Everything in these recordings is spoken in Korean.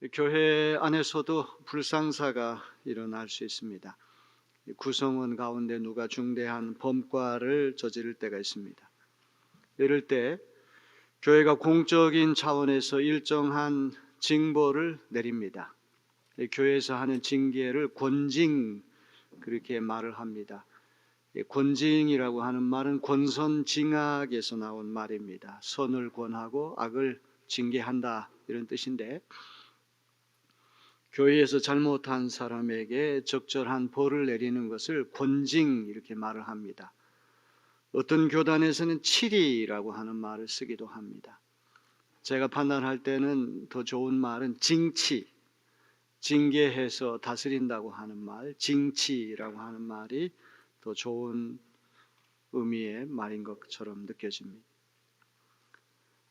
교회 안에서도 불상사가 일어날 수 있습니다. 구성원 가운데 누가 중대한 범과를 저지를 때가 있습니다. 이럴 때 교회가 공적인 차원에서 일정한 징벌을 내립니다. 교회에서 하는 징계를 권징, 그렇게 말을 합니다. 권징이라고 하는 말은 권선징악에서 나온 말입니다. 선을 권하고 악을 징계한다, 이런 뜻인데, 교회에서 잘못한 사람에게 적절한 벌을 내리는 것을 권징, 이렇게 말을 합니다. 어떤 교단에서는 치리라고 하는 말을 쓰기도 합니다. 제가 판단할 때는 더 좋은 말은 징치, 징계해서 다스린다고 하는 말, 징치라고 하는 말이 더 좋은 의미의 말인 것처럼 느껴집니다.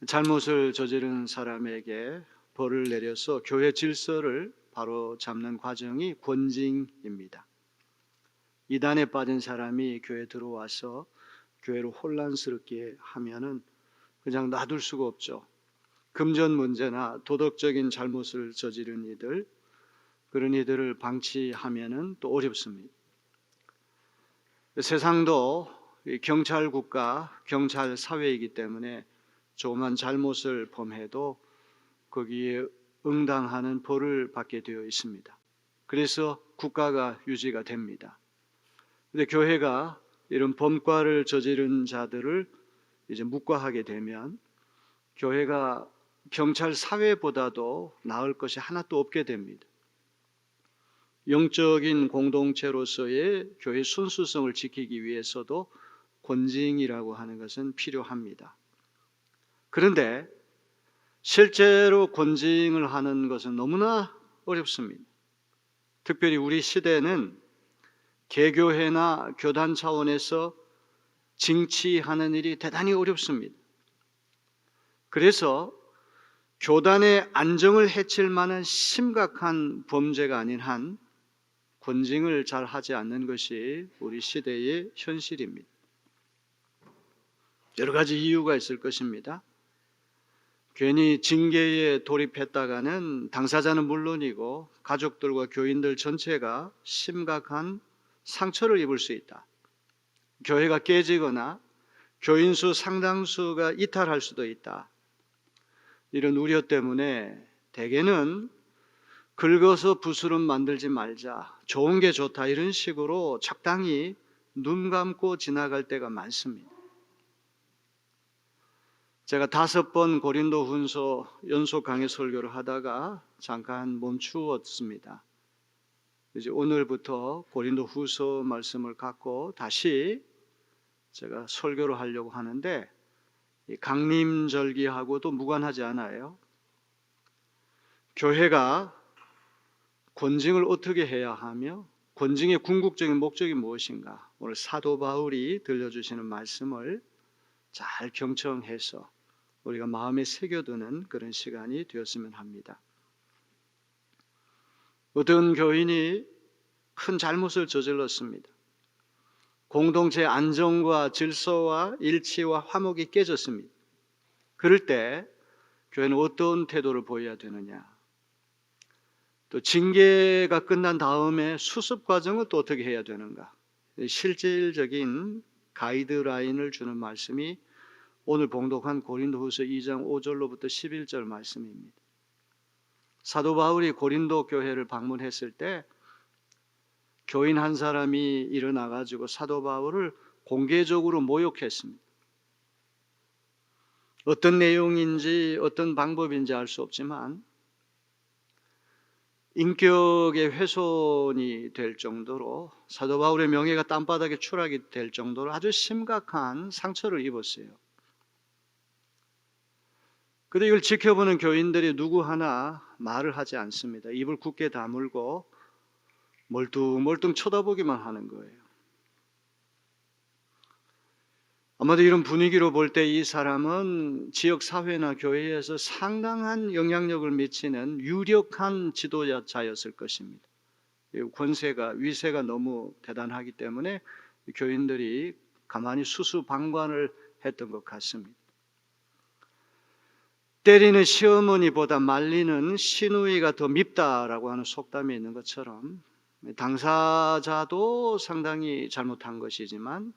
잘못을 저지른 사람에게 벌을 내려서 교회 질서를 바로 잡는 과정이 권징입니다. 이단에 빠진 사람이 교회에 들어와서 교회를 혼란스럽게 하면은 그냥 놔둘 수가 없죠. 금전 문제나 도덕적인 잘못을 저지른 이들, 그런 이들을 방치하면은 또 어렵습니다. 세상도 경찰 국가, 경찰 사회이기 때문에 조그만 잘못을 범해도 거기에 응당하는 벌을 받게 되어 있습니다. 그래서 국가가 유지가 됩니다. 그런데 교회가 이런 범과를 저지른 자들을 이제 묵과하게 되면 교회가 경찰 사회보다도 나을 것이 하나도 없게 됩니다. 영적인 공동체로서의 교회 순수성을 지키기 위해서도 권징이라고 하는 것은 필요합니다. 그런데 실제로 권징을 하는 것은 너무나 어렵습니다. 특별히 우리 시대는 개교회나 교단 차원에서 징치하는 일이 대단히 어렵습니다. 그래서 교단의 안정을 해칠 만한 심각한 범죄가 아닌 한 권징을 잘 하지 않는 것이 우리 시대의 현실입니다. 여러 가지 이유가 있을 것입니다. 괜히 징계에 돌입했다가는 당사자는 물론이고 가족들과 교인들 전체가 심각한 상처를 입을 수 있다. 교회가 깨지거나 교인 수 상당수가 이탈할 수도 있다. 이런 우려 때문에 대개는 긁어서 붓으로 만들지 말자, 좋은 게 좋다, 이런 식으로 적당히 눈 감고 지나갈 때가 많습니다. 제가 5번 고린도 훈서 연속 강의 설교를 하다가 잠깐 멈추었습니다. 이제 오늘부터 고린도 후서 말씀을 갖고 다시 제가 설교를 하려고 하는데, 강림절기하고도 무관하지 않아요. 교회가 권징을 어떻게 해야 하며 권징의 궁극적인 목적이 무엇인가, 오늘 사도 바울이 들려주시는 말씀을 잘 경청해서 우리가 마음에 새겨두는 그런 시간이 되었으면 합니다. 어떤 교인이 큰 잘못을 저질렀습니다. 공동체 안정과 질서와 일치와 화목이 깨졌습니다. 그럴 때 교회는 어떤 태도를 보여야 되느냐, 또 징계가 끝난 다음에 수습 과정은 또 어떻게 해야 되는가, 실질적인 가이드라인을 주는 말씀이 오늘 봉독한 고린도후서 2장 5절로부터 11절 말씀입니다. 사도 바울이 고린도 교회를 방문했을 때 교인 한 사람이 일어나 가지고 사도 바울을 공개적으로 모욕했습니다. 어떤 내용인지 어떤 방법인지 알 수 없지만 인격의 훼손이 될 정도로, 사도 바울의 명예가 땅바닥에 추락이 될 정도로 아주 심각한 상처를 입었어요. 그런데 이걸 지켜보는 교인들이 누구 하나 말을 하지 않습니다. 입을 굳게 다물고 멀뚱멀뚱 쳐다보기만 하는 거예요. 아마도 이런 분위기로 볼 때 이 사람은 지역 사회나 교회에서 상당한 영향력을 미치는 유력한 지도자였을 것입니다. 권세가, 위세가 너무 대단하기 때문에 교인들이 가만히 수수방관을 했던 것 같습니다. 때리는 시어머니보다 말리는 시누이가 더 밉다라고 하는 속담이 있는 것처럼 당사자도 상당히 잘못한 것이지만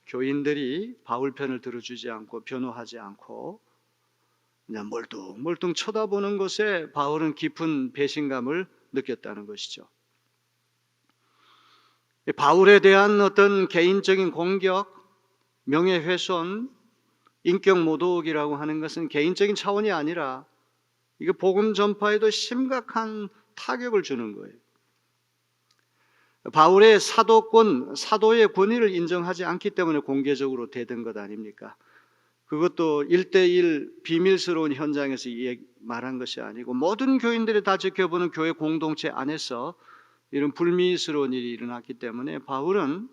교인들이 바울 편을 들어주지 않고 변호하지 않고 그냥 멀뚱멀뚱 쳐다보는 것에 바울은 깊은 배신감을 느꼈다는 것이죠. 바울에 대한 어떤 개인적인 공격, 명예훼손, 인격 모독이라고 하는 것은 개인적인 차원이 아니라 이게 복음 전파에도 심각한 타격을 주는 거예요. 바울의 사도권, 사도의 권위를 인정하지 않기 때문에 공개적으로 대든 것 아닙니까? 그것도 1대1 비밀스러운 현장에서 말한 것이 아니고 모든 교인들이 다 지켜보는 교회 공동체 안에서 이런 불미스러운 일이 일어났기 때문에 바울은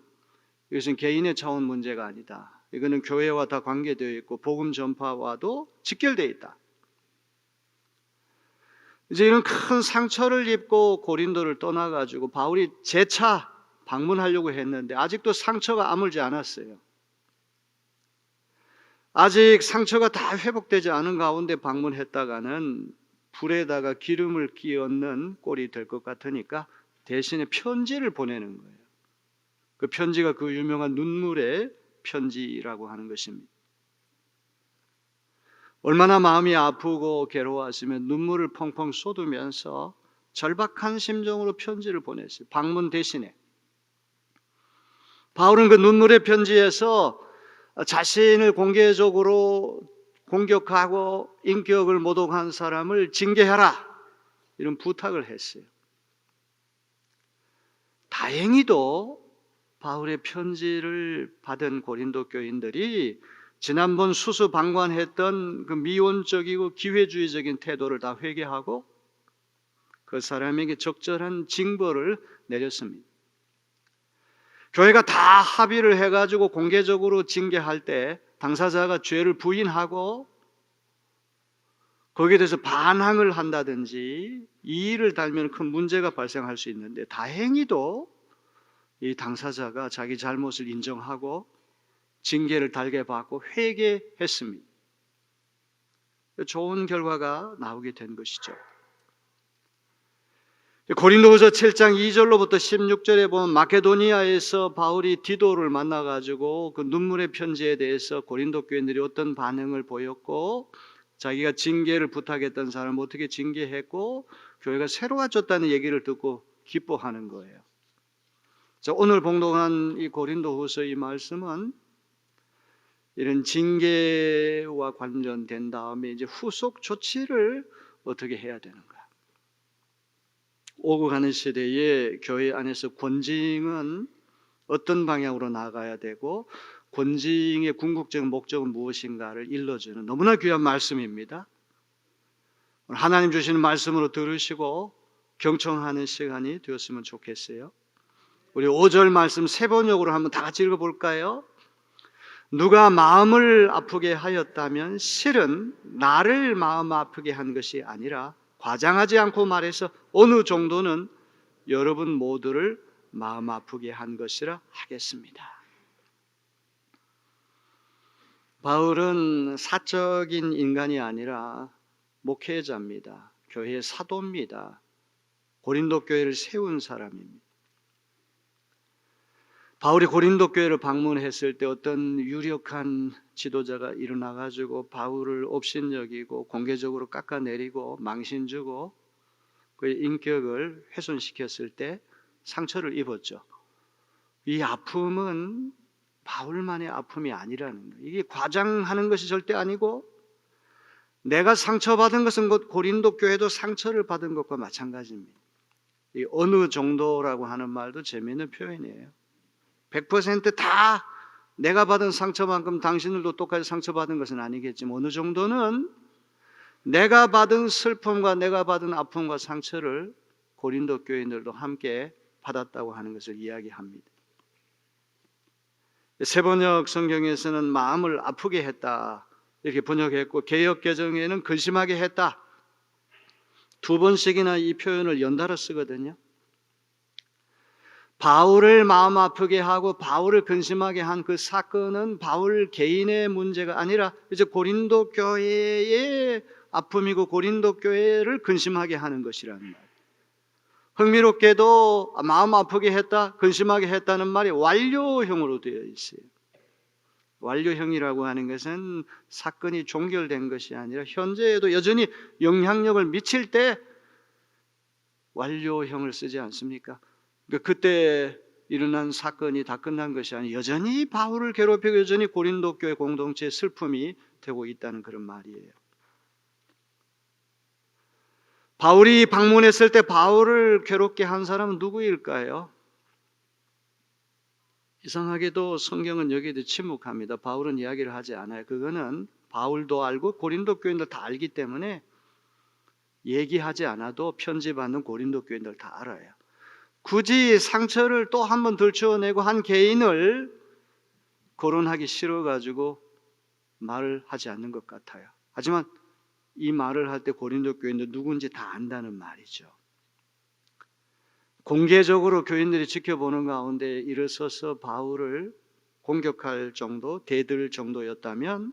이것은 개인의 차원 문제가 아니다. 이거는 교회와 다 관계되어 있고 복음 전파와도 직결되어 있다. 이제 이런 큰 상처를 입고 고린도를 떠나가지고 바울이 재차 방문하려고 했는데 아직도 상처가 아물지 않았어요. 아직 상처가 다 회복되지 않은 가운데 방문했다가는 불에다가 기름을 끼얹는 꼴이 될 것 같으니까 대신에 편지를 보내는 거예요. 그 편지가 그 유명한 눈물의 편지라고 하는 것입니다. 얼마나 마음이 아프고 괴로웠으면 눈물을 펑펑 쏟으면서 절박한 심정으로 편지를 보냈어요. 방문 대신에. 바울은 그 눈물의 편지에서 자신을 공개적으로 공격하고 인격을 모독한 사람을 징계하라 이런 부탁을 했어요. 다행히도 바울의 편지를 받은 고린도 교인들이 지난번 수수방관했던 그 미온적이고 기회주의적인 태도를 다 회개하고 그 사람에게 적절한 징벌을 내렸습니다. 교회가 다 합의를 해가지고 공개적으로 징계할 때 당사자가 죄를 부인하고 거기에 대해서 반항을 한다든지 이의를 달면 큰 문제가 발생할 수 있는데 다행히도 이 당사자가 자기 잘못을 인정하고 징계를 달게 받고 회개했습니다. 좋은 결과가 나오게 된 것이죠. 고린도후서 7장 2절로부터 16절에 보면 마케도니아에서 바울이 디도를 만나가지고 그 눈물의 편지에 대해서 고린도 교인들이 어떤 반응을 보였고 자기가 징계를 부탁했던 사람을 어떻게 징계했고 교회가 새로워졌다는 얘기를 듣고 기뻐하는 거예요. 자, 오늘 봉독한 이 고린도후서 이 말씀은 이런 징계와 관련된 다음에 이제 후속 조치를 어떻게 해야 되는가? 오고 가는 시대에 교회 안에서 권징은 어떤 방향으로 나가야 되고 권징의 궁극적인 목적은 무엇인가를 일러주는 너무나 귀한 말씀입니다. 하나님 주시는 말씀으로 들으시고 경청하는 시간이 되었으면 좋겠어요. 우리 5절 말씀 세 번역으로 한번 다 같이 읽어볼까요? 누가 마음을 아프게 하였다면 실은 나를 마음 아프게 한 것이 아니라 과장하지 않고 말해서 어느 정도는 여러분 모두를 마음 아프게 한 것이라 하겠습니다. 바울은 사적인 인간이 아니라 목회자입니다. 교회의 사도입니다. 고린도 교회를 세운 사람입니다. 바울이 고린도 교회를 방문했을 때 어떤 유력한 지도자가 일어나가지고 바울을 업신여기고 공개적으로 깎아내리고 망신주고 그의 인격을 훼손시켰을 때 상처를 입었죠. 이 아픔은 바울만의 아픔이 아니라는 거예요. 이게 과장하는 것이 절대 아니고 내가 상처받은 것은 곧 고린도 교회도 상처를 받은 것과 마찬가지입니다. 이 어느 정도라고 하는 말도 재미있는 표현이에요. 100% 내가 받은 상처만큼 당신들도 똑같이 상처받은 것은 아니겠지만 어느 정도는 내가 받은 슬픔과 내가 받은 아픔과 상처를 고린도 교인들도 함께 받았다고 하는 것을 이야기합니다. 세번역 성경에서는 마음을 아프게 했다 이렇게 번역했고 개역개정에는 근심하게 했다 두 번씩이나 이 표현을 연달아 쓰거든요. 바울을 마음 아프게 하고 바울을 근심하게 한 그 사건은 바울 개인의 문제가 아니라 이제 고린도 교회의 아픔이고 고린도 교회를 근심하게 하는 것이라는 말. 흥미롭게도 마음 아프게 했다, 근심하게 했다는 말이 완료형으로 되어 있어요. 완료형이라고 하는 것은 사건이 종결된 것이 아니라 현재에도 여전히 영향력을 미칠 때 완료형을 쓰지 않습니까? 그러니까 그때 일어난 사건이 다 끝난 것이 아니라 여전히 바울을 괴롭히고 여전히 고린도 교회 공동체의 슬픔이 되고 있다는 그런 말이에요. 바울이 방문했을 때 바울을 괴롭게 한 사람은 누구일까요? 이상하게도 성경은 여기에 침묵합니다. 바울은 이야기를 하지 않아요. 그거는 바울도 알고 고린도 교인들 다 알기 때문에 얘기하지 않아도 편지받는 고린도 교인들 다 알아요. 굳이 상처를 또 한 번 들추어내고 한 개인을 거론하기 싫어가지고 말을 하지 않는 것 같아요. 하지만 이 말을 할 때 고린도 교인들 누군지 다 안다는 말이죠. 공개적으로 교인들이 지켜보는 가운데 일어서서 바울을 공격할 정도, 대들 정도였다면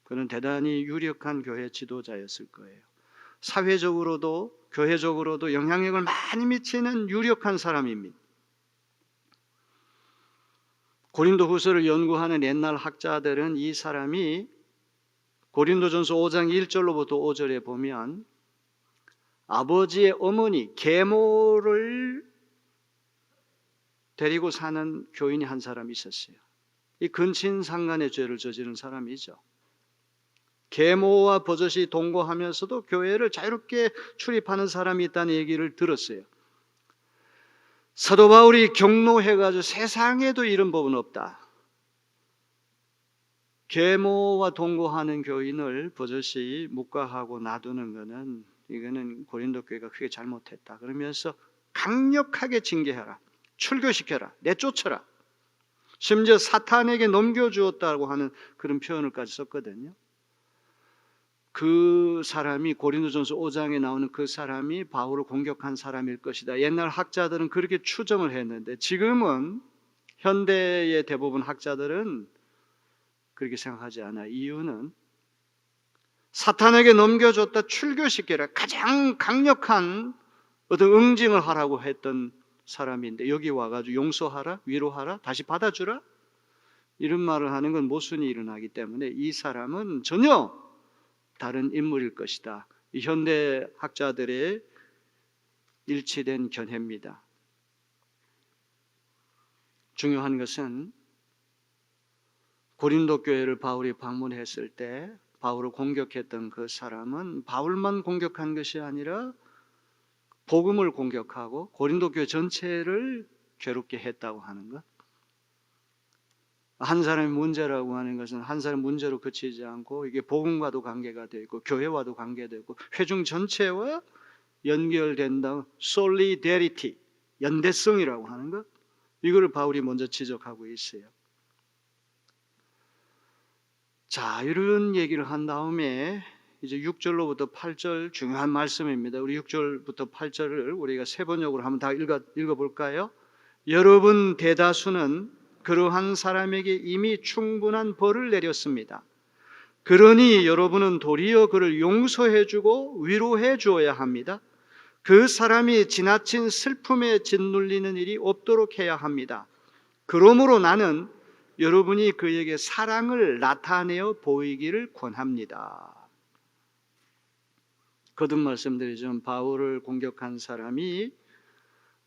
그는 대단히 유력한 교회 지도자였을 거예요. 사회적으로도 교회적으로도 영향력을 많이 미치는 유력한 사람입니다. 고린도후서를 연구하는 옛날 학자들은 이 사람이 고린도전서 5장 1절로부터 5절에 보면 아버지의 어머니 계모를 데리고 사는 교인이 한 사람이 있었어요. 이 근친상간의 죄를 저지른 사람이죠. 계모와 버젓이 동거하면서도 교회를 자유롭게 출입하는 사람이 있다는 얘기를 들었어요. 사도 바울이 경로해가지고 세상에도 이런 법은 없다. 계모와 동거하는 교인을 버젓이 묵과하고 놔두는 것은 이거는 고린도 교회가 크게 잘못했다. 그러면서 강력하게 징계해라. 출교시켜라. 내쫓아라. 심지어 사탄에게 넘겨주었다고 하는 그런 표현을까지 썼거든요. 그 사람이 고린도전서 5장에 나오는 그 사람이 바울을 공격한 사람일 것이다. 옛날 학자들은 그렇게 추정을 했는데 지금은 현대의 대부분 학자들은 그렇게 생각하지 않아요. 이유는 사탄에게 넘겨줬다, 출교시켜라. 가장 강력한 어떤 응징을 하라고 했던 사람인데 여기 와가지고 용서하라, 위로하라, 다시 받아주라 이런 말을 하는 건 모순이 일어나기 때문에 이 사람은 전혀 다른 인물일 것이다. 이 현대 학자들의 일치된 견해입니다. 중요한 것은 고린도 교회를 바울이 방문했을 때 바울을 공격했던 그 사람은 바울만 공격한 것이 아니라 복음을 공격하고 고린도 교회 전체를 괴롭게 했다고 하는 것. 한 사람의 문제라고 하는 것은 한 사람의 문제로 그치지 않고 이게 복음과도 관계가 되어 있고 교회와도 관계되어 있고 회중 전체와 연결된다. solidarity, 연대성이라고 하는 것. 이거를 바울이 먼저 지적하고 있어요. 자, 이런 얘기를 한 다음에 이제 6절로부터 8절 중요한 말씀입니다. 우리 6절부터 8절을 우리가 세번역으로 한번 다 읽어볼까요? 여러분 대다수는 그러한 사람에게 이미 충분한 벌을 내렸습니다. 그러니 여러분은 도리어 그를 용서해주고 위로해 주어야 합니다. 그 사람이 지나친 슬픔에 짓눌리는 일이 없도록 해야 합니다. 그러므로 나는 여러분이 그에게 사랑을 나타내어 보이기를 권합니다. 거듭 말씀드리지만 바울을 공격한 사람이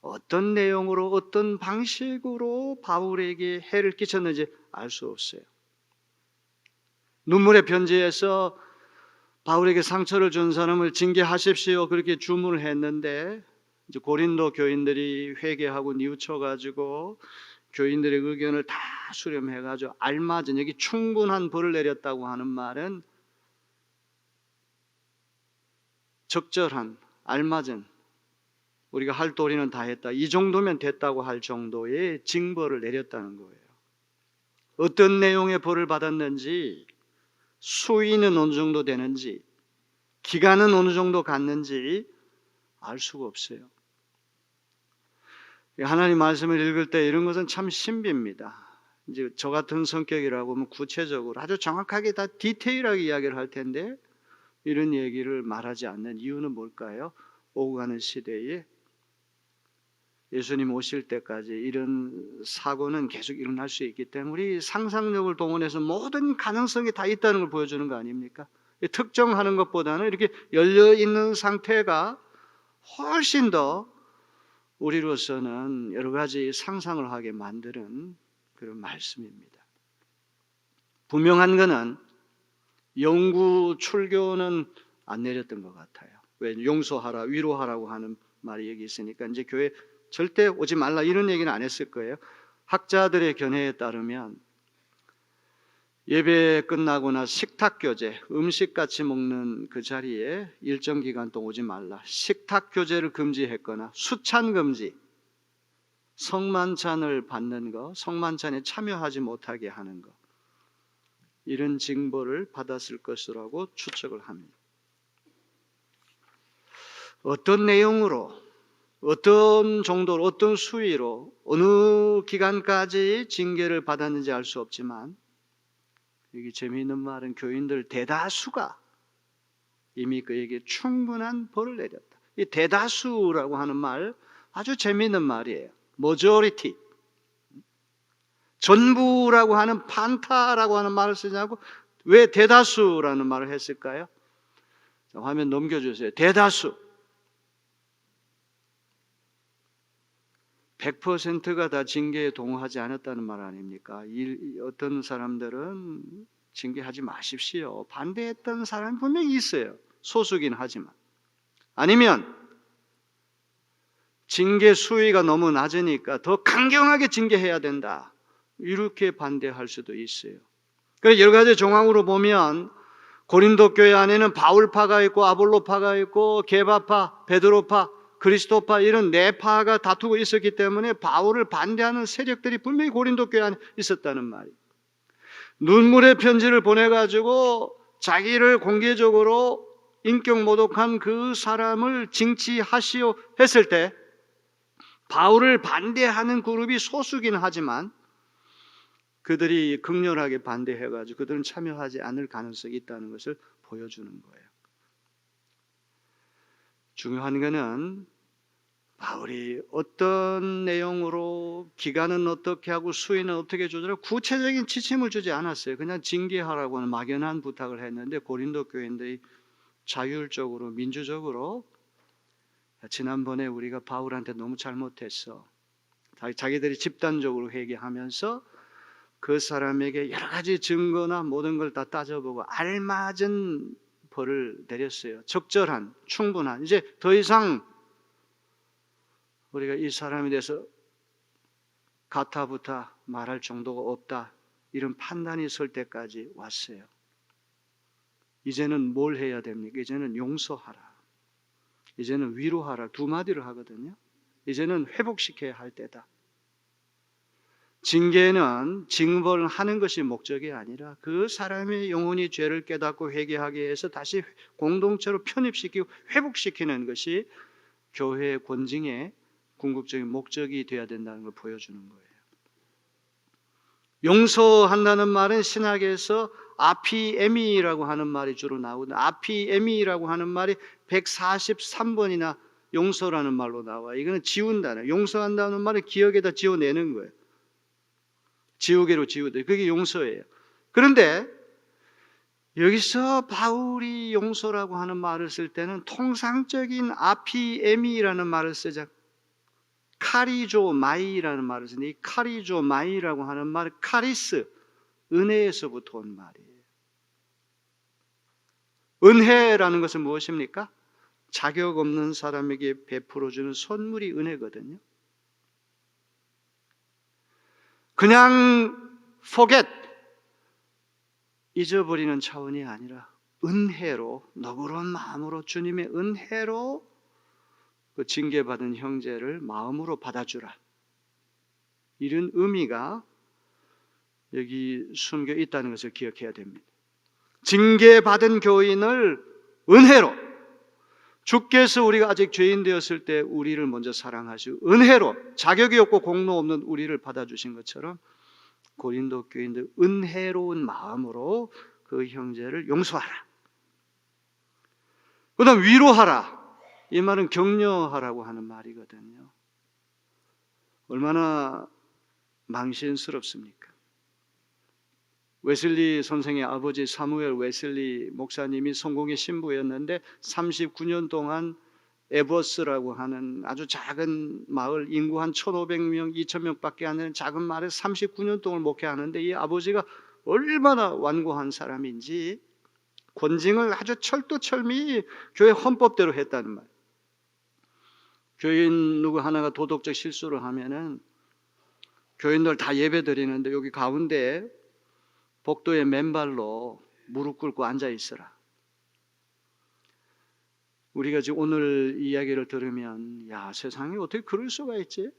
어떤 내용으로 어떤 방식으로 바울에게 해를 끼쳤는지 알 수 없어요. 눈물의 편지에서 바울에게 상처를 준 사람을 징계하십시오 그렇게 주문을 했는데 이제 고린도 교인들이 회개하고 뉘우쳐가지고 교인들의 의견을 다 수렴해가지고 알맞은 여기 충분한 벌을 내렸다고 하는 말은 적절한 알맞은 우리가 할 도리는 다 했다. 이 정도면 됐다고 할 정도의 징벌을 내렸다는 거예요. 어떤 내용의 벌을 받았는지 수위는 어느 정도 되는지 기간은 어느 정도 갔는지 알 수가 없어요. 하나님 말씀을 읽을 때 이런 것은 참 신비입니다. 이제 저 같은 성격이라고 하면 구체적으로 아주 정확하게 다 디테일하게 이야기를 할 텐데 이런 얘기를 말하지 않는 이유는 뭘까요? 오고 가는 시대에 예수님 오실 때까지 이런 사고는 계속 일어날 수 있기 때문에 우리 상상력을 동원해서 모든 가능성이 다 있다는 걸 보여주는 거 아닙니까? 특정하는 것보다는 이렇게 열려있는 상태가 훨씬 더 우리로서는 여러 가지 상상을 하게 만드는 그런 말씀입니다. 분명한 것은 영구 출교는 안 내렸던 것 같아요. 왜? 용서하라, 위로하라고 하는 말이 여기 있으니까 이제 교회 절대 오지 말라 이런 얘기는 안 했을 거예요. 학자들의 견해에 따르면 예배 끝나거나 식탁교제, 음식 같이 먹는 그 자리에 일정 기간 동안 오지 말라. 식탁교제를 금지했거나 수찬 금지, 성만찬을 받는 거, 성만찬에 참여하지 못하게 하는 거, 이런 징벌을 받았을 것이라고 추측을 합니다. 어떤 내용으로, 어떤 정도로, 어떤 수위로, 어느 기간까지 징계를 받았는지 알 수 없지만 여기 재미있는 말은 교인들 대다수가 이미 그에게 충분한 벌을 내렸다. 이 대다수라고 하는 말 아주 재미있는 말이에요. majority. 전부라고 하는 판타라고 하는 말을 쓰냐고 왜 대다수라는 말을 했을까요? 자, 화면 넘겨주세요. 대다수. 100%가 다 징계에 동의하지 않았다는 말 아닙니까? 어떤 사람들은 징계하지 마십시오. 반대했던 사람이 분명히 있어요. 소수긴 하지만. 아니면 징계 수위가 너무 낮으니까 더 강경하게 징계해야 된다. 이렇게 반대할 수도 있어요. 그래서 여러 가지 정황으로 보면 고린도 교회 안에는 바울파가 있고 아볼로파가 있고 게바파, 베드로파, 그리스도파 이런 네 파가 다투고 있었기 때문에 바울을 반대하는 세력들이 분명히 고린도 교회 안에 있었다는 말이에요. 눈물의 편지를 보내가지고 자기를 공개적으로 인격 모독한 그 사람을 징치하시오 했을 때 바울을 반대하는 그룹이 소수긴 하지만 그들이 극렬하게 반대해가지고 그들은 참여하지 않을 가능성이 있다는 것을 보여주는 거예요. 중요한 것은 바울이 어떤 내용으로 기간은 어떻게 하고 수위는 어떻게 조절하고 구체적인 지침을 주지 않았어요. 그냥 징계하라고 하는 막연한 부탁을 했는데 고린도 교인들이 자율적으로 민주적으로 지난번에 우리가 바울한테 너무 잘못했어. 자기들이 집단적으로 회개하면서 그 사람에게 여러 가지 증거나 모든 걸 다 따져보고 알맞은 벌을 내렸어요. 적절한, 충분한. 이제 더 이상 우리가 이 사람에 대해서 가타부타 말할 정도가 없다. 이런 판단이 설 때까지 왔어요. 이제는 뭘 해야 됩니까? 이제는 용서하라. 이제는 위로하라. 두 마디를 하거든요. 이제는 회복시켜야 할 때다. 징계는 징벌하는 것이 목적이 아니라 그 사람의 영혼이 죄를 깨닫고 회개하게 해서 다시 공동체로 편입시키고 회복시키는 것이 교회의 권징의 궁극적인 목적이 되어야 된다는 걸 보여주는 거예요. 용서한다는 말은 신학에서 아피에미라고 하는 말이 주로 나오거든요. 아피에미라고 하는 말이 143번이나 용서라는 말로 나와요. 이거는 지운다는, 용서한다는 말을 기억에다 지워내는 거예요. 지우개로 지우다. 그게 용서예요. 그런데 여기서 바울이 용서라고 하는 말을 쓸 때는 통상적인 아피에미라는 말을 쓰자. 카리조 마이라는 말을 쓰는데 이 카리조 마이라고 하는 말은 카리스, 은혜에서부터 온 말이에요. 은혜라는 것은 무엇입니까? 자격 없는 사람에게 베풀어주는 선물이 은혜거든요. 그냥 forget, 잊어버리는 차원이 아니라 은혜로, 너그러운 마음으로 주님의 은혜로 그 징계받은 형제를 마음으로 받아주라. 이런 의미가 여기 숨겨 있다는 것을 기억해야 됩니다. 징계받은 교인을 은혜로, 주께서 우리가 아직 죄인 되었을 때 우리를 먼저 사랑하시고 은혜로 자격이 없고 공로 없는 우리를 받아주신 것처럼 고린도 교인들 은혜로운 마음으로 그 형제를 용서하라. 그 다음 위로하라. 이 말은 격려하라고 하는 말이거든요. 얼마나 망신스럽습니까? 웨슬리 선생의 아버지 사무엘 웨슬리 목사님이 성공의 신부였는데 39년 동안 에버스라고 하는 아주 작은 마을, 인구 한 1,500명, 2,000명밖에 안 되는 작은 마을에 39년 동안 목회하는데 이 아버지가 얼마나 완고한 사람인지 권징을 아주 철두철미 교회 헌법대로 했다는 말. 교인 누구 하나가 도덕적 실수를 하면은 교인들 다 예배 드리는데 여기 가운데 복도에 맨발로 무릎 꿇고 앉아 있어라. 우리가 지금 오늘 이야기를 들으면 야, 세상에 어떻게 그럴 수가 있지?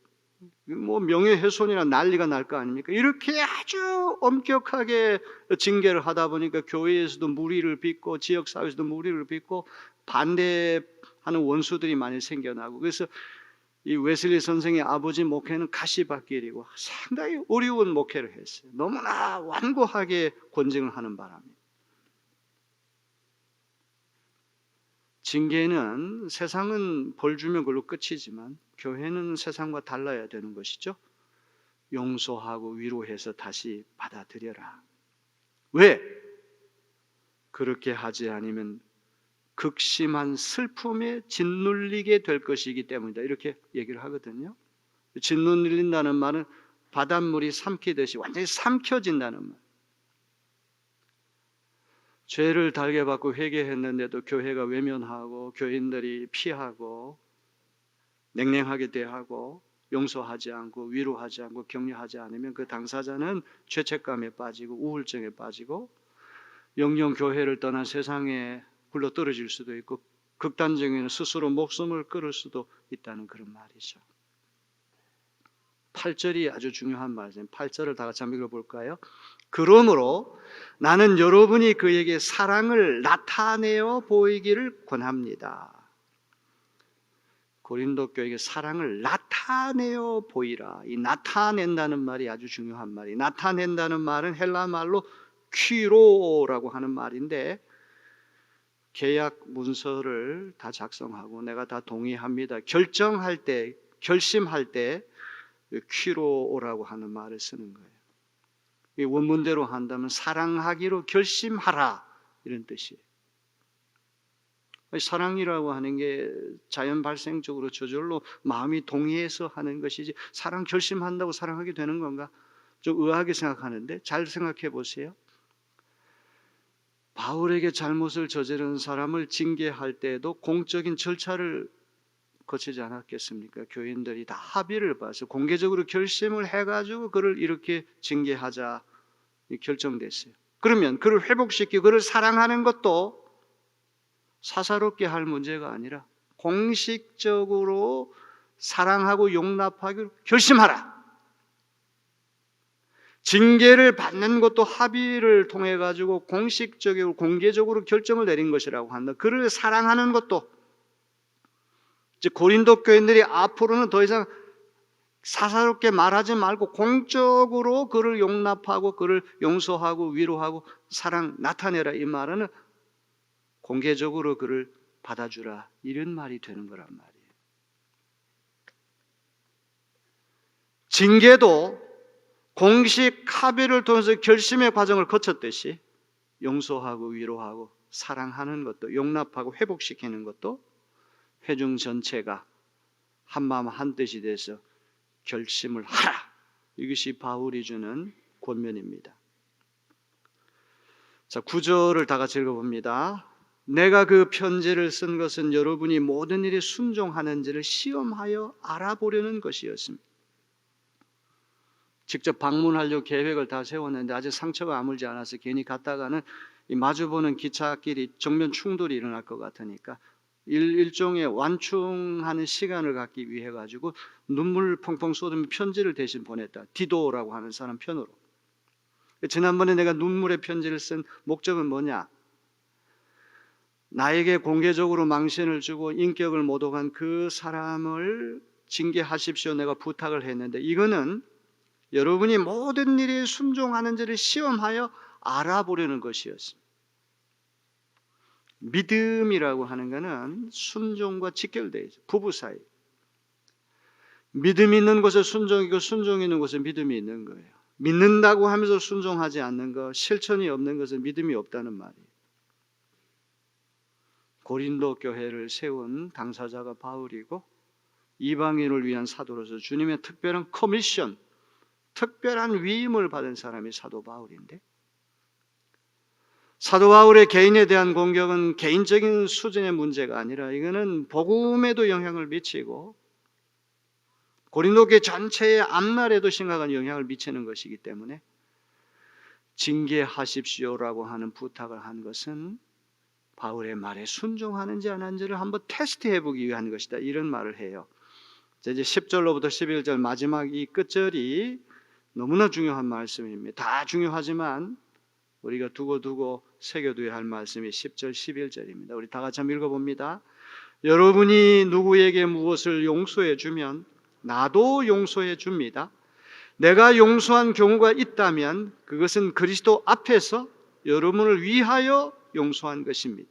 뭐 명예훼손이나 난리가 날 거 아닙니까? 이렇게 아주 엄격하게 징계를 하다 보니까 교회에서도 무리를 빚고 지역사회에서도 무리를 빚고 반대하는 원수들이 많이 생겨나고, 그래서 이 웨슬리 선생의 아버지 목회는 가시밭길이고 상당히 어려운 목회를 했어요. 너무나 완고하게 권징을 하는 바람에. 징계는 세상은 벌 주면 그걸로 끝이지만 교회는 세상과 달라야 되는 것이죠. 용서하고 위로해서 다시 받아들여라. 왜? 그렇게 하지 않으면 극심한 슬픔에 짓눌리게 될 것이기 때문이다. 이렇게 얘기를 하거든요. 짓눌린다는 말은 바닷물이 삼키듯이 완전히 삼켜진다는 말. 죄를 달게 받고 회개했는데도 교회가 외면하고 교인들이 피하고 냉랭하게 대하고 용서하지 않고 위로하지 않고 격려하지 않으면 그 당사자는 죄책감에 빠지고 우울증에 빠지고 영영 교회를 떠난 세상에 굴러 떨어질 수도 있고 극단적인 스스로 목숨을 끊을 수도 있다는 그런 말이죠. 8절이 아주 중요한 말이죠. 8절을 다 같이 한번 읽어볼까요? 그러므로 나는 여러분이 그에게 사랑을 나타내어 보이기를 권합니다. 고린도 교회에게 사랑을 나타내어 보이라. 이 나타낸다는 말이 아주 중요한 말이에요. 나타낸다는 말은 헬라 말로 퀴로라고 하는 말인데 계약 문서를 다 작성하고 내가 다 동의합니다. 결정할 때, 결심할 때 퀴로라고 하는 말을 쓰는 거예요. 이 원문대로 한다면 사랑하기로 결심하라 이런 뜻이에요. 사랑이라고 하는 게 자연 발생적으로 저절로 마음이 동의해서 하는 것이지 사랑 결심한다고 사랑하게 되는 건가? 좀 의아하게 생각하는데 잘 생각해 보세요. 바울에게 잘못을 저지른 사람을 징계할 때에도 공적인 절차를 거치지 않았겠습니까? 교인들이 다 합의를 봐서 공개적으로 결심을 해가지고 그를 이렇게 징계하자 결정됐어요. 그러면 그를 회복시키고 그를 사랑하는 것도 사사롭게 할 문제가 아니라 공식적으로 사랑하고 용납하기로 결심하라. 징계를 받는 것도 합의를 통해 가지고 공식적이고 공개적으로 결정을 내린 것이라고 한다. 그를 사랑하는 것도 이제 고린도 교인들이 앞으로는 더 이상 사사롭게 말하지 말고 공적으로 그를 용납하고 그를 용서하고 위로하고 사랑 나타내라. 이 말은 공개적으로 그를 받아주라. 이런 말이 되는 거란 말이에요. 징계도 공식 합의를 통해서 결심의 과정을 거쳤듯이 용서하고 위로하고 사랑하는 것도 용납하고 회복시키는 것도 회중 전체가 한마음 한뜻이 돼서 결심을 하라. 이것이 바울이 주는 권면입니다. 자, 9절을 다 같이 읽어봅니다. 내가 그 편지를 쓴 것은 여러분이 모든 일에 순종하는지를 시험하여 알아보려는 것이었습니다. 직접 방문하려고 계획을 다 세웠는데 아직 상처가 아물지 않아서 괜히 갔다가는 이 마주보는 기차끼리 정면 충돌이 일어날 것 같으니까 일종의 완충하는 시간을 갖기 위해 가지고 눈물 펑펑 쏟으며 편지를 대신 보냈다. 디도라고 하는 사람 편으로. 지난번에 내가 눈물의 편지를 쓴 목적은 뭐냐? 나에게 공개적으로 망신을 주고 인격을 모독한 그 사람을 징계하십시오. 내가 부탁을 했는데 이거는 여러분이 모든 일에 순종하는지를 시험하여 알아보려는 것이었습니다. 믿음이라고 하는 것은 순종과 직결되어 있어요. 부부 사이. 믿음이 있는 곳에 순종이고 순종이 있는 곳에 믿음이 있는 거예요. 믿는다고 하면서 순종하지 않는 것, 실천이 없는 것은 믿음이 없다는 말이에요. 고린도 교회를 세운 당사자가 바울이고 이방인을 위한 사도로서 주님의 특별한 커미션, 특별한 위임을 받은 사람이 사도 바울인데, 사도 바울의 개인에 대한 공격은 개인적인 수준의 문제가 아니라 이거는 복음에도 영향을 미치고 고린도 교회 전체의 앞날에도 심각한 영향을 미치는 것이기 때문에 징계하십시오라고 하는 부탁을 한 것은 바울의 말에 순종하는지 안 하는지를 한번 테스트해 보기 위한 것이다, 이런 말을 해요. 이제 10절로부터 11절 마지막 이 끝절이 너무나 중요한 말씀입니다. 다 중요하지만 우리가 두고 새겨둬야 할 말씀이 10절 11절입니다. 우리 다 같이 한번 읽어봅니다. 여러분이 누구에게 무엇을 용서해 주면 나도 용서해 줍니다. 내가 용서한 경우가 있다면 그것은 그리스도 앞에서 여러분을 위하여 용서한 것입니다.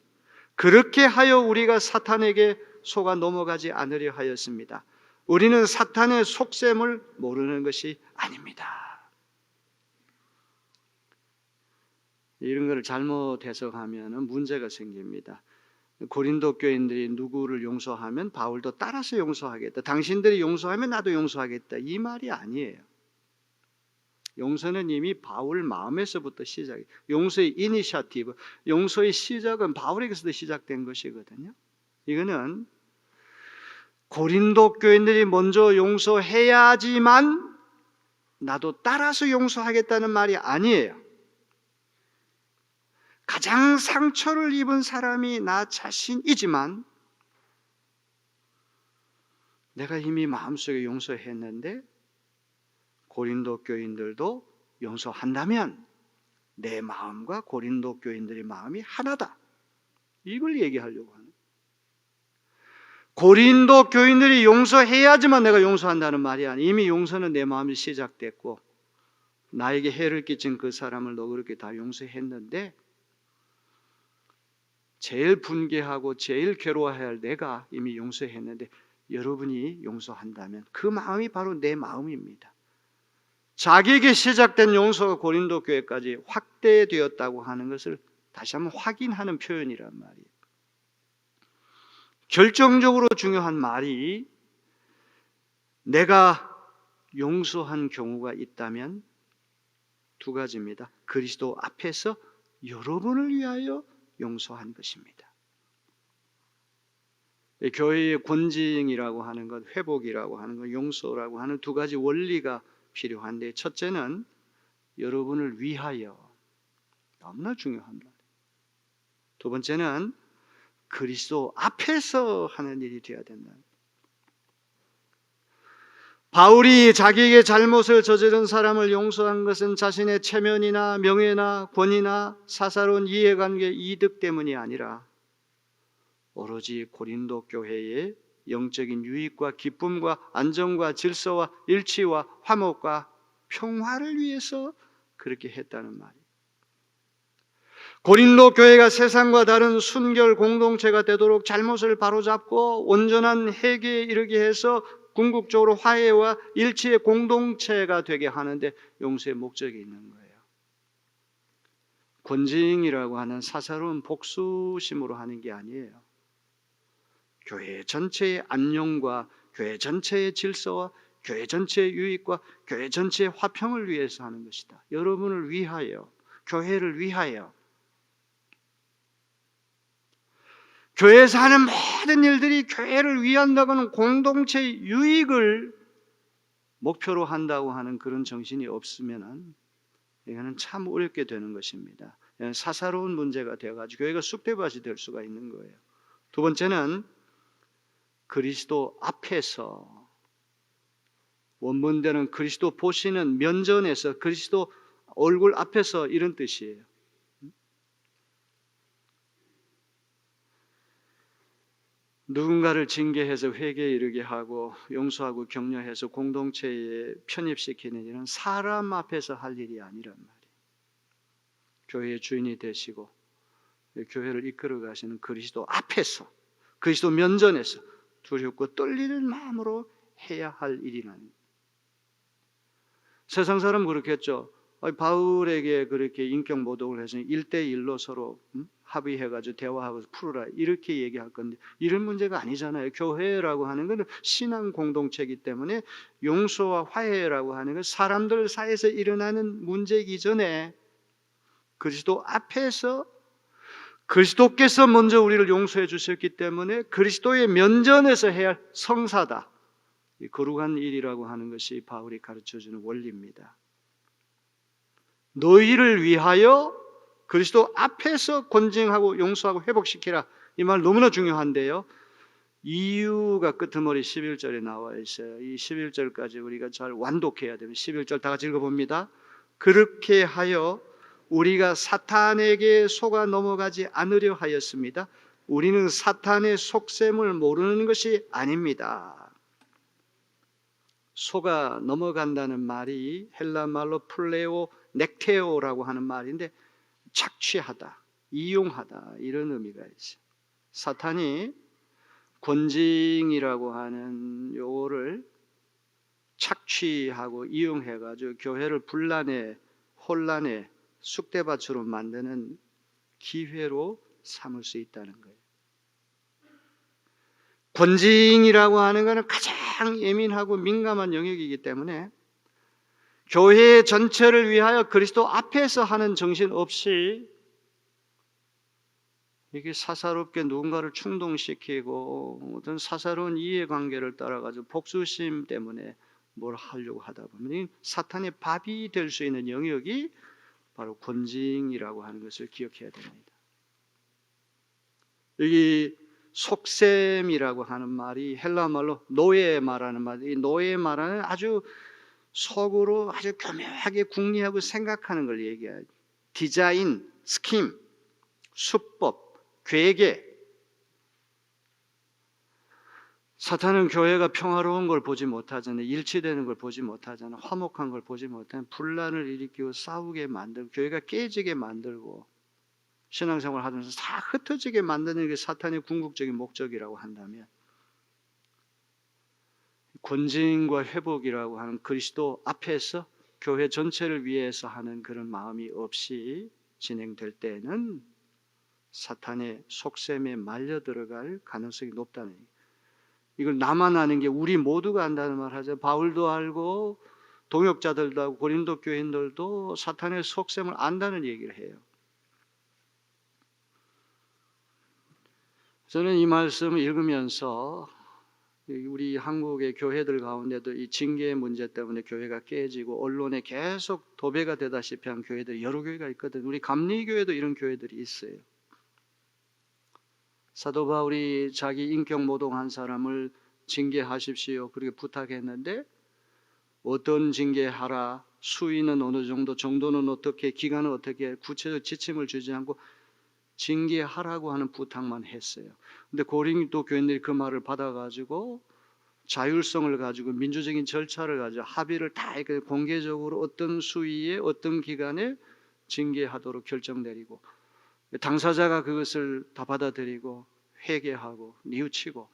그렇게 하여 우리가 사탄에게 속아 넘어가지 않으려 하였습니다. 우리는 사탄의 속셈을 모르는 것이 아닙니다. 이런 것을 잘못 해석하면 문제가 생깁니다. 고린도 교인들이 누구를 용서하면 바울도 따라서 용서하겠다, 당신들이 용서하면 나도 용서하겠다, 이 말이 아니에요. 용서는 이미 바울 마음에서부터 시작이에요. 용서의 이니셔티브, 용서의 시작은 바울에게서도 시작된 것이거든요. 이거는 고린도 교인들이 먼저 용서해야지만 나도 따라서 용서하겠다는 말이 아니에요. 가장 상처를 입은 사람이 나 자신이지만 내가 이미 마음속에 용서했는데 고린도 교인들도 용서한다면 내 마음과 고린도 교인들의 마음이 하나다, 이걸 얘기하려고 하는 거예요. 고린도 교인들이 용서해야지만 내가 용서한다는 말이 아니에요. 이미 용서는 내 마음이 시작됐고 나에게 해를 끼친 그 사람을 너 그렇게 다 용서했는데 제일 분개하고 제일 괴로워해야 할 내가 이미 용서했는데 여러분이 용서한다면 그 마음이 바로 내 마음입니다. 자기에게 시작된 용서가 고린도 교회까지 확대되었다고 하는 것을 다시 한번 확인하는 표현이란 말이에요. 결정적으로 중요한 말이 내가 용서한 경우가 있다면 두 가지입니다. 그리스도 앞에서 여러분을 위하여 용서한 것입니다. 교회의 권징이라고 하는 것, 회복이라고 하는 것, 용서라고 하는 두 가지 원리가 필요한데, 첫째는 여러분을 위하여, 너무나 중요한 말. 두 번째는 그리스도 앞에서 하는 일이 되어야 된다. 바울이 자기에게 잘못을 저지른 사람을 용서한 것은 자신의 체면이나 명예나 권위나 사사로운 이해관계 이득 때문이 아니라 오로지 고린도 교회의 영적인 유익과 기쁨과 안정과 질서와 일치와 화목과 평화를 위해서 그렇게 했다는 말이에요. 고린도 교회가 세상과 다른 순결 공동체가 되도록 잘못을 바로잡고 온전한 회개에 이르게 해서 궁극적으로 화해와 일치의 공동체가 되게 하는데 용서의 목적이 있는 거예요. 권징이라고 하는 사사로운 복수심으로 하는 게 아니에요. 교회 전체의 안녕과 교회 전체의 질서와 교회 전체의 유익과 교회 전체의 화평을 위해서 하는 것이다. 여러분을 위하여, 교회를 위하여. 교회에서 하는 모든 일들이 교회를 위한다고는 공동체의 유익을 목표로 한다고 하는 그런 정신이 없으면 이거는 참 어렵게 되는 것입니다. 사사로운 문제가 되어가지고 교회가 쑥대밭이 될 수가 있는 거예요. 두 번째는 그리스도 앞에서, 원문대는 그리스도 보시는 면전에서, 그리스도 얼굴 앞에서, 이런 뜻이에요. 누군가를 징계해서 회개에 이르게 하고 용서하고 격려해서 공동체에 편입시키는 일은 사람 앞에서 할 일이 아니란 말이에요. 교회의 주인이 되시고 교회를 이끌어 가시는 그리스도 앞에서, 그리스도 면전에서 두렵고 떨리는 마음으로 해야 할 일이라는 거예요. 세상 사람은 그렇겠죠. 바울에게 그렇게 인격 모독을 해서 1대1로 서로 합의해가지고 대화하고 풀어라 이렇게 얘기할 건데 이런 문제가 아니잖아요. 교회라고 하는 것은 신앙 공동체이기 때문에 용서와 화해라고 하는 건 사람들 사이에서 일어나는 문제이기 전에 그리스도 앞에서 그리스도께서 먼저 우리를 용서해 주셨기 때문에 그리스도의 면전에서 해야 할 성사다. 이 거룩한 일이라고 하는 것이 바울이 가르쳐주는 원리입니다. 너희를 위하여 그리스도 앞에서 권징하고 용서하고 회복시키라. 이 말 너무나 중요한데요. 이유가 끄트머리 11절에 나와 있어요. 이 11절까지 우리가 잘 완독해야 됩니다. 11절 다 같이 읽어봅니다. 그렇게 하여 우리가 사탄에게 속아 넘어가지 않으려 하였습니다. 우리는 사탄의 속셈을 모르는 것이 아닙니다. 속아 넘어간다는 말이 헬라 말로 플레오 넥테오라고 하는 말인데 착취하다, 이용하다 이런 의미가 있어요. 사탄이 권징이라고 하는 요거를 착취하고 이용해가지고 교회를 분란에 혼란에 쑥대밭으로 만드는 기회로 삼을 수 있다는 거예요. 권징이라고 하는 것은 가장 예민하고 민감한 영역이기 때문에 교회 전체를 위하여 그리스도 앞에서 하는 정신 없이 이게 사사롭게 누군가를 충동시키고 어떤 사사로운 이해관계를 따라가지고 복수심 때문에 뭘 하려고 하다 보면 사탄의 밥이 될 수 있는 영역이 바로 권징이라고 하는 것을 기억해야 됩니다. 여기 속셈이라고 하는 말이 헬라 말로 노예 말하는 말, 이 노예 말하는 아주 속으로 아주 교묘하게 궁리하고 생각하는 걸 얘기해요. 디자인, 스킴, 수법, 괴계. 사탄은 교회가 평화로운 걸 보지 못하잖아요. 일치되는 걸 보지 못하잖아요. 화목한 걸 보지 못하는 분란을 일으키고 싸우게 만들고 교회가 깨지게 만들고 신앙생활을 하면서 다 흩어지게 만드는 게 사탄의 궁극적인 목적이라고 한다면 권징과 회복이라고 하는 그리스도 앞에서 교회 전체를 위해서 하는 그런 마음이 없이 진행될 때는 사탄의 속셈에 말려 들어갈 가능성이 높다는 얘기예요. 이걸 나만 아는 게 우리 모두가 안다는 말 하죠. 바울도 알고 동역자들도 하고 고린도 교인들도 사탄의 속셈을 안다는 얘기를 해요. 저는 이 말씀을 읽으면서 우리 한국의 교회들 가운데도 이 징계의 문제 때문에 교회가 깨지고 언론에 계속 도배가 되다시피 한 교회들이 여러 교회가 있거든요. 우리 감리교회도 이런 교회들이 있어요. 사도 바울이 자기 인격 모독한 사람을 징계하십시오 그렇게 부탁했는데 어떤 징계하라, 수위는 어느 정도, 정도는 어떻게, 기간은 어떻게 구체적 지침을 주지 않고 징계하라고 하는 부탁만 했어요. 근데 고린도 교인들이 그 말을 받아가지고 자율성을 가지고 민주적인 절차를 가지고 합의를 다 공개적으로 어떤 수위에 어떤 기간에 징계하도록 결정 내리고 당사자가 그것을 다 받아들이고 회개하고 뉘우치고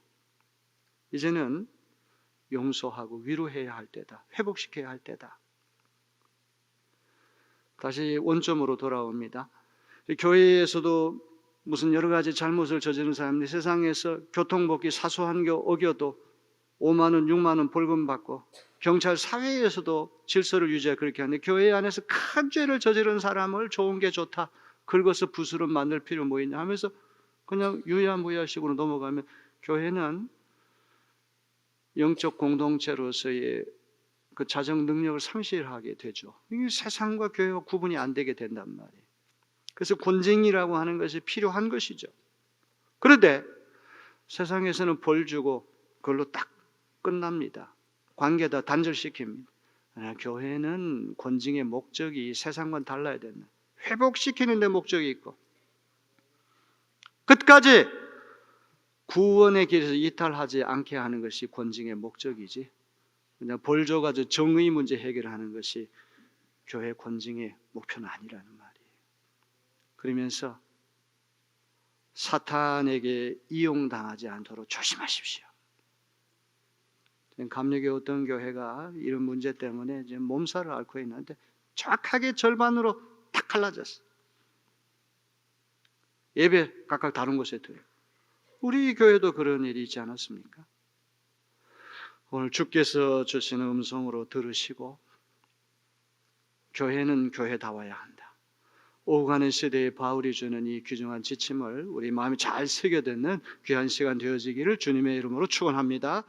이제는 용서하고 위로해야 할 때다. 회복시켜야 할 때다. 다시 원점으로 돌아옵니다. 교회에서도 무슨 여러 가지 잘못을 저지른 사람들이 세상에서 교통법규 사소한 게 어겨도 5만 원, 6만 원 벌금 받고 경찰 사회에서도 질서를 유지하고 그렇게 하는데 교회 안에서 큰 죄를 저지른 사람을 좋은 게 좋다. 긁어서 붓으로 만들 필요 뭐 있냐 하면서 그냥 유야무야식으로 넘어가면 교회는 영적 공동체로서의 그 자정 능력을 상실하게 되죠. 이게 세상과 교회와 구분이 안 되게 된단 말이에요. 그래서 권징이라고 하는 것이 필요한 것이죠. 그런데 세상에서는 벌 주고 그걸로 딱 끝납니다. 관계 다 단절시킵니다. 교회는 권징의 목적이 세상과는 달라야 된다. 회복시키는 데 목적이 있고 끝까지 구원의 길에서 이탈하지 않게 하는 것이 권징의 목적이지, 그냥 벌 줘가지고 정의 문제 해결하는 것이 교회 권징의 목표는 아니라는 말이에요. 그러면서 사탄에게 이용당하지 않도록 조심하십시오. 감리교 어떤 교회가 이런 문제 때문에 이제 몸살을 앓고 있는데 정확하게 절반으로 딱 갈라졌어. 예배 각각 다른 곳에 드려요. 우리 교회도 그런 일이 있지 않았습니까? 오늘 주께서 주시는 음성으로 들으시고 교회는 교회다워야 한다. 오고 가는 시대에 바울이 주는 이 귀중한 지침을 우리 마음에 잘 새겨듣는 귀한 시간 되어지기를 주님의 이름으로 축원합니다.